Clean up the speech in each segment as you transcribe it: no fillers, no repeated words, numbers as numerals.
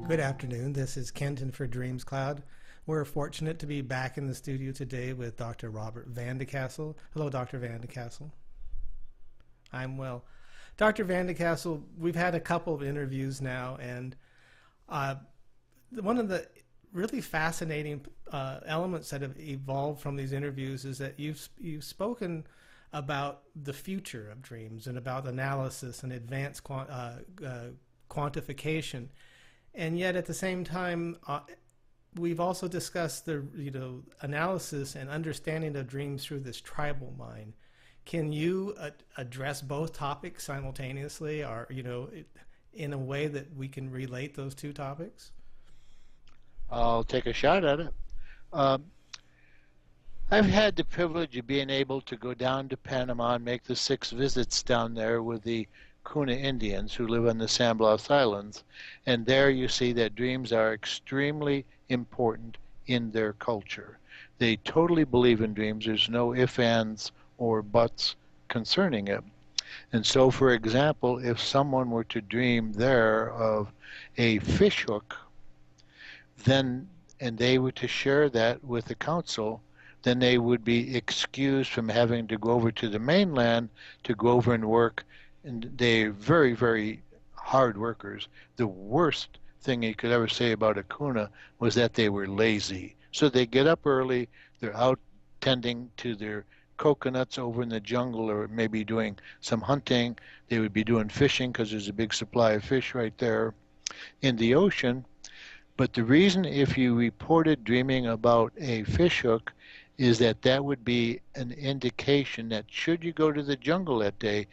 Good afternoon. This is Kenton for DreamsCloud. We're fortunate to be back in the studio today with Dr. Robert Vandecastle. Hello, Dr. Vandecastle. I'm well. Dr. Vandecastle, we've had a couple of interviews now, and one of the really fascinating elements that have evolved from these interviews is that you've spoken about the future of dreams and about analysis and advanced quantification. And yet, at the same time, we've also discussed the analysis and understanding of dreams through this tribal mind. Can you address both topics simultaneously, or in a way that we can relate those two topics? I'll take a shot at it. I've had the privilege of being able to go down to Panama and make the 6 visits down there with the Kuna Indians who live on the San Blas Islands. And there you see that dreams are extremely important in their culture. They totally believe in dreams. There's no ifs, ands, or buts concerning it. And so, for example, if someone were to dream there of a fish hook, then, and they were to share that with the council, then they would be excused from having to go over to the mainland to go over and work. And they're very, very hard workers. The worst thing you could ever say about a Kuna was that they were lazy. So they get up early, they're out tending to their coconuts over in the jungle, or maybe doing some hunting. They would be doing fishing because there's a big supply of fish right there in the ocean. But the reason if you reported dreaming about a fish hook is that that would be an indication that should you go to the jungle that day,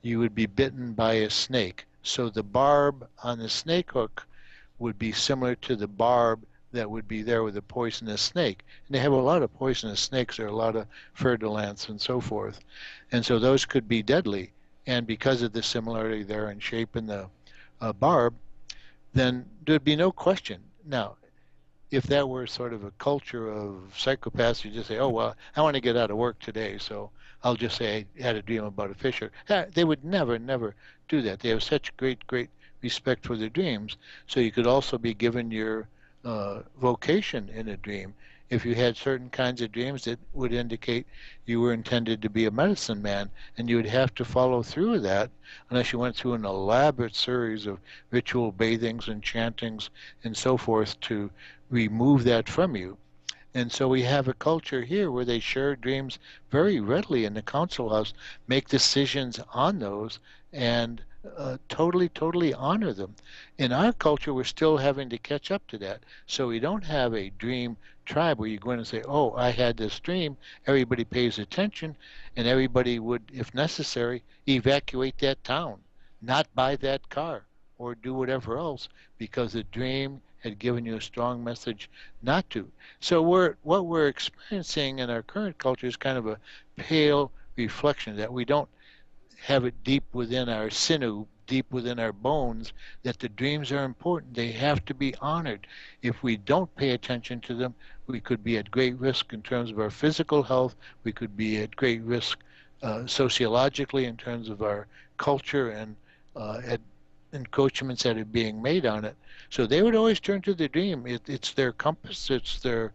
you would be bitten by a snake. So the barb on the snake hook would be similar to the barb that would be there with a poisonous snake. And they have a lot of poisonous snakes. There are a lot of fer-de-lance and so forth. And so those could be deadly. And because of the similarity there in shape in the barb, then there'd be no question. Now, if that were sort of a culture of psychopaths who just say, oh, well, I want to get out of work today, so I'll just say I had a dream about a fish hook. They would never, never do that. They have such great, great respect for their dreams. So you could also be given your vocation in a dream. If you had certain kinds of dreams that would indicate you were intended to be a medicine man, and you would have to follow through with that unless you went through an elaborate series of ritual bathings and chantings and so forth to remove that from you. And so we have a culture here where they share dreams very readily in the council house, make decisions on those, and totally honor them. In our culture, we're still having to catch up to that. So we don't have a dream tribe where you go in and say, oh, I had this dream, everybody pays attention, and everybody would, if necessary, evacuate that town, not buy that car, or do whatever else, because the dream had given you a strong message not to. So what we're experiencing in our current culture is kind of a pale reflection that we don't have it deep within our sinew, deep within our bones, that the dreams are important. They have to be honored. If we don't pay attention to them, we could be at great risk in terms of our physical health. We could be at great risk sociologically in terms of our culture and encroachments that are being made on it. So they would always turn to the dream. It's their compass, it's their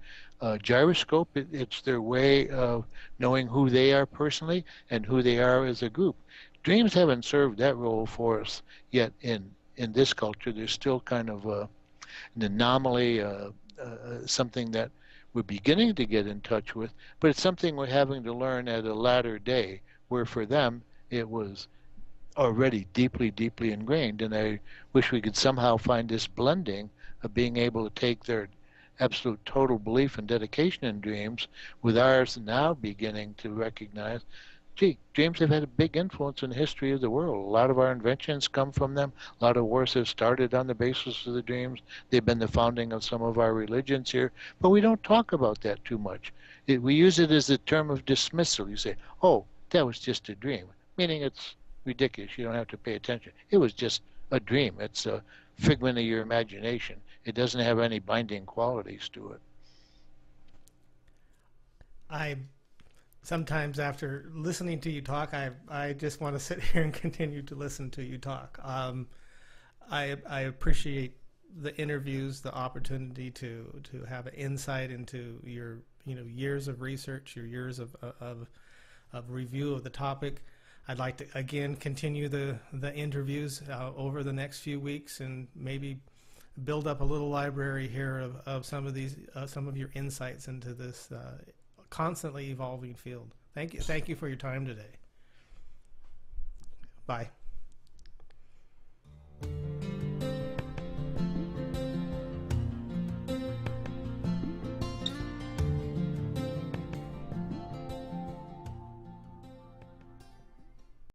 gyroscope, it's their way of knowing who they are personally and who they are as a group. Dreams haven't served that role for us yet in this culture. There's still kind of an anomaly, something that we're beginning to get in touch with, but it's something we're having to learn at a latter day, where for them it was already deeply ingrained. And I wish we could somehow find this blending of being able to take their absolute total belief and dedication in dreams with ours now beginning to recognize, gee, dreams have had a big influence in the history of the world. A lot of our inventions come from them. A lot of wars have started on the basis of the dreams. They've been the founding of some of our religions here, but we don't talk about that too much. We use it as a term of dismissal. You say, oh, that was just a dream, meaning it's ridiculous. You don't have to pay attention. It was just a dream. It's a figment of your imagination. It doesn't have any binding qualities to it. I sometimes, after listening to you talk, I just want to sit here and continue to listen to you talk. I appreciate the interviews, the opportunity to have an insight into your years of research, your years of review of the topic. I'd like to again continue the interviews over the next few weeks, and maybe build up a little library here of some of these some of your insights into this constantly evolving field. Thank you for your time today. Bye.